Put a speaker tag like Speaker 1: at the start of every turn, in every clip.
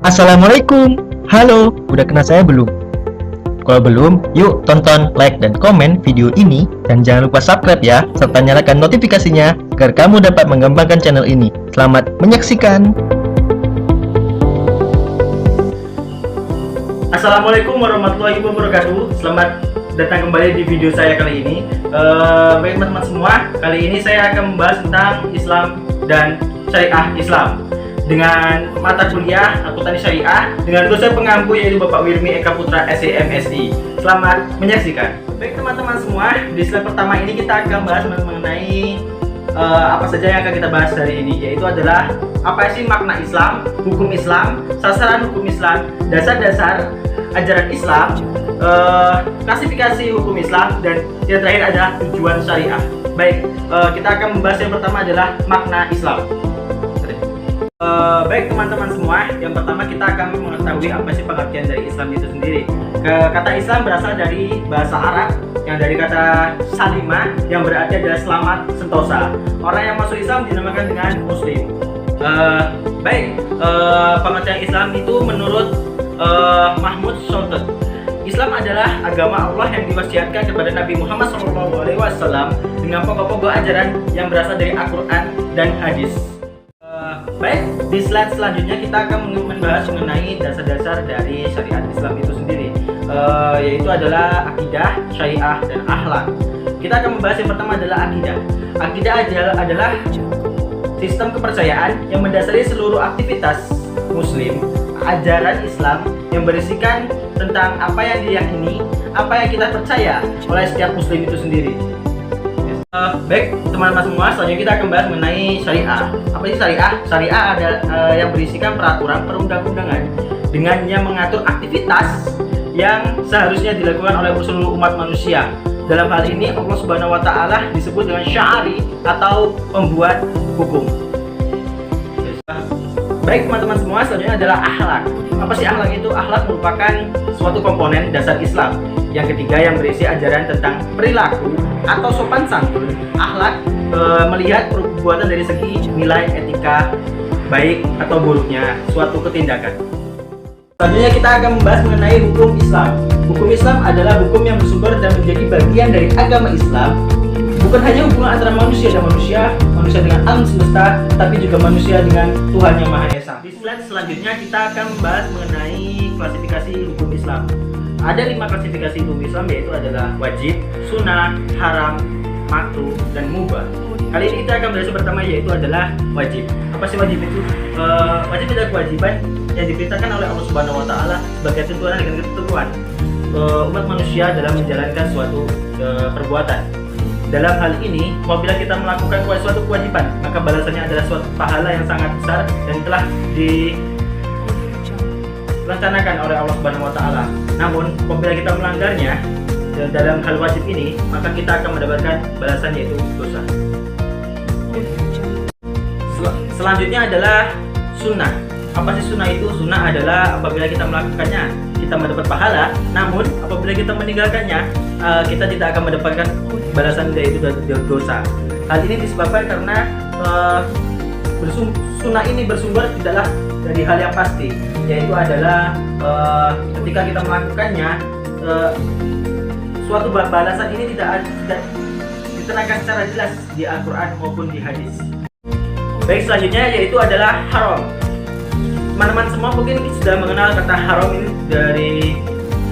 Speaker 1: Assalamualaikum. Halo, udah kenal saya belum? Kalau belum, yuk tonton, like, dan komen video ini. Dan jangan lupa subscribe ya, serta nyalakan notifikasinya agar kamu dapat mengembangkan channel ini. Selamat menyaksikan.
Speaker 2: Assalamualaikum warahmatullahi wabarakatuh. Selamat datang kembali di video saya kali ini. Baik teman-teman semua, kali ini saya akan membahas tentang Islam dan Syariah Islam dengan mata kuliah akuntansi syariah dengan dosen pengampu yaitu Bapak Wirmi Eka Putra SEMSI. Selamat menyaksikan. Baik teman-teman semua, di slide pertama ini kita akan bahas mengenai apa saja yang akan kita bahas hari ini, yaitu adalah apa sih makna Islam, hukum Islam, sasaran hukum Islam, dasar-dasar ajaran Islam, klasifikasi hukum Islam, dan yang terakhir adalah tujuan syariah. Baik, kita akan membahas yang pertama adalah makna Islam. Baik teman-teman semua, yang pertama kita akan mengetahui apa sih pengertian dari Islam itu sendiri. Kata Islam berasal dari bahasa Arab yang dari kata salima yang berarti adalah selamat sentosa. Orang yang masuk Islam dinamakan dengan Muslim. Pengertian Islam itu menurut Mahmud Sultan, Islam adalah agama Allah yang diwasiatkan kepada Nabi Muhammad SAW dengan pokok-pokok ajaran yang berasal dari Al-Quran dan hadis. Baik, di slide selanjutnya kita akan membahas mengenai dasar-dasar dari syariat Islam itu sendiri, yaitu adalah akidah, syariah, dan akhlak. Kita akan membahas yang pertama adalah akidah. Akidah adalah sistem kepercayaan yang mendasari seluruh aktivitas Muslim. Ajaran Islam yang berisikan tentang apa yang diyakini, apa yang kita percaya oleh setiap Muslim itu sendiri. Baik teman-teman semua, selanjutnya kita akan bahas mengenai syariah. Apa sih syariah? Syariah adalah yang berisikan peraturan perundang-undangan dengan yang mengatur aktivitas yang seharusnya dilakukan oleh seluruh umat manusia. Dalam hal ini Allah Subhanahu wa Ta'ala disebut dengan syari atau pembuat hukum. Baik teman-teman semua, selanjutnya adalah akhlak. Apa sih akhlak itu? Akhlak merupakan suatu komponen dasar Islam. Yang ketiga yang berisi ajaran tentang perilaku atau sopan santun. Akhlak melihat perbuatan dari segi nilai etika baik atau buruknya suatu ketindakan. Selanjutnya kita akan membahas mengenai hukum Islam. Hukum Islam adalah hukum yang bersumber dan menjadi bagian dari agama Islam. Bukan hanya hubungan antara manusia dan manusia, manusia dengan alam semesta, tapi juga manusia dengan Tuhan Yang Maha Esa. Di slide selanjutnya kita akan membahas mengenai klasifikasi hukum Islam. Ada 5 klasifikasi hukum Islam, yaitu adalah wajib, sunnah, haram, makruh, dan mubah. Kali ini kita akan bahas yang pertama, yaitu adalah wajib. Apa sih wajib itu? Wajib adalah kewajiban yang diperintahkan oleh Allah Subhanahu wa Ta'ala sebagai tentuan dengan ketentuan umat manusia dalam menjalankan suatu perbuatan. Dalam hal ini, apabila kita melakukan suatu kewajiban, maka balasannya adalah suatu pahala yang sangat besar dan telah direncanakan oleh Allah Subhanahu wa Ta'ala. Namun, apabila kita melanggarnya dalam hal wajib ini, maka kita akan mendapatkan balasan, yaitu dosa. Selanjutnya adalah sunnah. Apa sih sunnah itu? Sunnah adalah apabila kita melakukannya, kita mendapat pahala. Namun, apabila kita meninggalkannya, kita tidak akan mendapatkan balasan, yaitu dosa. Hal ini disebabkan karena sunnah ini bersumber tidaklah dari hal yang pasti, yaitu adalah ketika kita melakukannya, suatu balasan ini tidak diterangkan secara jelas di Al-Quran maupun di hadis. Baik, selanjutnya yaitu adalah haram. Teman-teman semua mungkin sudah mengenal kata haram ini dari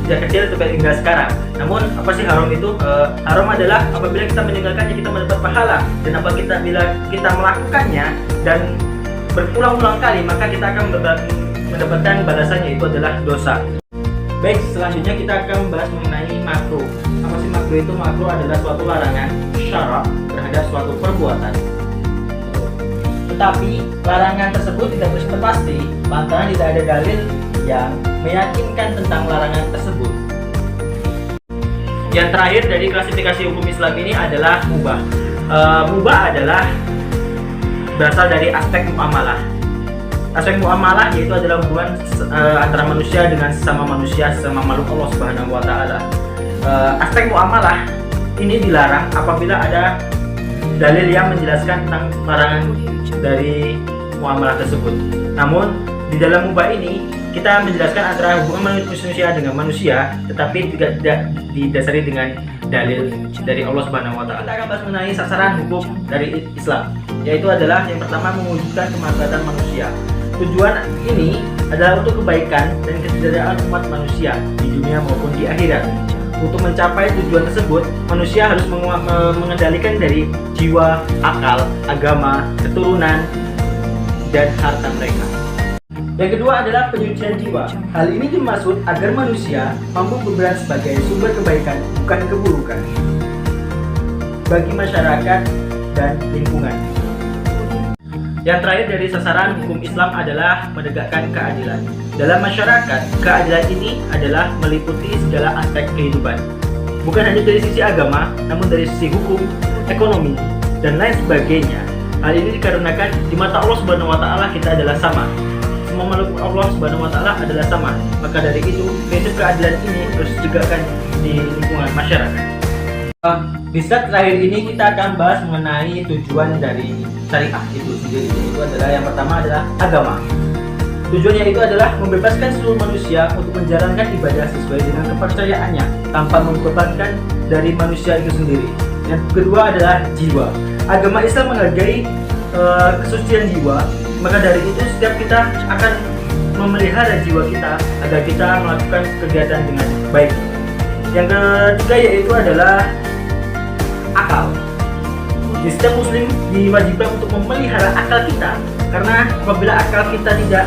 Speaker 2: sejak kecil sampai hingga sekarang. Namun apa sih haram itu? Haram adalah apabila kita meninggalkannya kita mendapat pahala, dan bila kita melakukannya dan berulang-ulang kali, maka kita akan mendapatkan balasannya, itu adalah dosa. Baik, selanjutnya kita akan membahas mengenai makruh. Apa sih makruh itu? Makruh adalah suatu larangan syara' terhadap suatu perbuatan. Tetapi larangan tersebut tidak bersifat pasti lantaran tidak ada dalil yang meyakinkan tentang larangan tersebut. Yang terakhir dari klasifikasi hukum Islam ini adalah mubah. Mubah adalah berasal dari aspek muamalah. Aspek muamalah yaitu adalah hubungan antara manusia dengan sesama manusia, sesama makhluk Allah Subhanahu wa Ta'ala. Aspek muamalah ini dilarang apabila ada dalil yang menjelaskan tentang larangan dari muamalah tersebut. Namun Di dalam mubah ini kita menjelaskan antara hubungan manusia dengan manusia, tetapi tidak didasari dengan dalil dari Allah Subhanahu wa taala. Kita akan bahas mengenai sasaran hukum dari Islam, yaitu adalah yang pertama mewujudkan kemaslahatan manusia. Tujuan ini adalah untuk kebaikan dan kesejahteraan umat manusia di dunia maupun di akhirat. Untuk mencapai tujuan tersebut, manusia harus mengendalikan dari jiwa, akal, agama, keturunan, dan harta mereka. Yang kedua adalah penyucian jiwa. Hal ini dimaksud agar manusia mampu berperan sebagai sumber kebaikan, bukan keburukan, bagi masyarakat dan lingkungan. Yang terakhir dari sasaran hukum Islam adalah menegakkan keadilan. Dalam masyarakat, keadilan ini adalah meliputi segala aspek kehidupan. Bukan hanya dari sisi agama, namun dari sisi hukum, ekonomi, dan lain sebagainya. Hal ini dikarenakan di mata Allah Subhanahu wa taala kita adalah sama. Semua makhluk Allah Subhanahu wa taala adalah sama. Maka dari itu, prinsip keadilan ini harus ditegakkan di lingkungan masyarakat. Di slide terakhir ini kita akan bahas mengenai tujuan dari syariah itu sendiri. Itu adalah yang pertama adalah agama. Tujuannya itu adalah membebaskan seluruh manusia untuk menjalankan ibadah sesuai dengan kepercayaannya tanpa membebankan dari manusia itu sendiri. Yang kedua adalah jiwa. Agama Islam menghargai kesucian jiwa. Maka dari itu setiap kita akan memelihara jiwa kita agar kita melakukan kegiatan dengan baik. Yang ketiga yaitu adalah akal. Jadi setiap muslim diwajibkan untuk memelihara akal kita, karena apabila akal kita tidak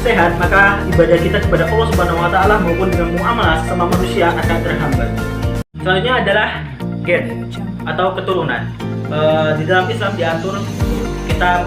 Speaker 2: sehat, maka ibadah kita kepada Allah Subhanahu wa taala maupun dengan muamalah sama manusia akan terhambat. Selanjutnya adalah gen atau keturunan. Di dalam Islam diatur kita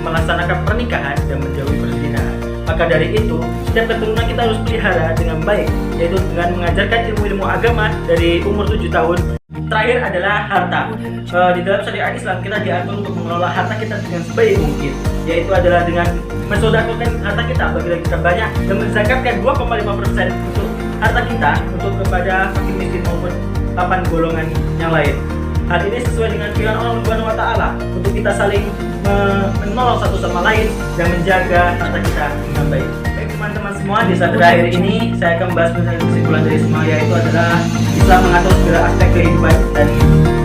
Speaker 2: melaksanakan pernikahan dan menjauhi perzinahan. Maka dari itu, setiap keturunan kita harus pelihara dengan baik, yaitu dengan mengajarkan ilmu-ilmu agama dari umur 7 tahun. Terakhir adalah harta. Di dalam syariat Islam kita diatur untuk mengelola harta kita dengan sebaik mungkin, yaitu adalah dengan mensedekahkan harta kita bagi kita banyak dan menzakatkan 2,5% untuk harta kita untuk kepada fakir miskin maupun 8 golongan yang lain. Hal ini sesuai dengan firman Allah Subhanahu wa taala untuk kita saling menolong satu sama lain dan menjaga harta kita dengan baik. Baik teman-teman semua, di saat terakhir ini saya akan membahas kesimpulan dari semua, yaitu adalah Islam mengatur segala aspek kehidupan dan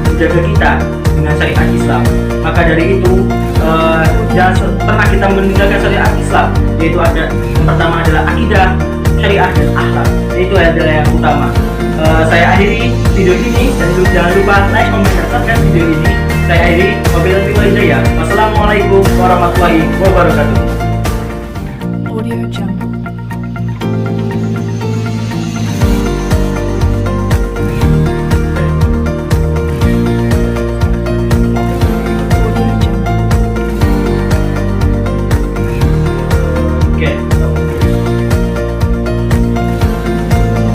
Speaker 2: menjaga kita dengan syariat Islam. Maka dari itu jangan pernah kita meninggalkan syariat Islam, yaitu ada yang pertama adalah akidah, syariah dan akhlak. Itu adalah yang utama. Saya akhiri video ini dan jangan lupa like, comment, dan subscribe video ini. Saya akhiri, wabillahi taufiq wal hidayah. Wassalamualaikum warahmatullahi wabarakatuh.
Speaker 3: Audio Jungle.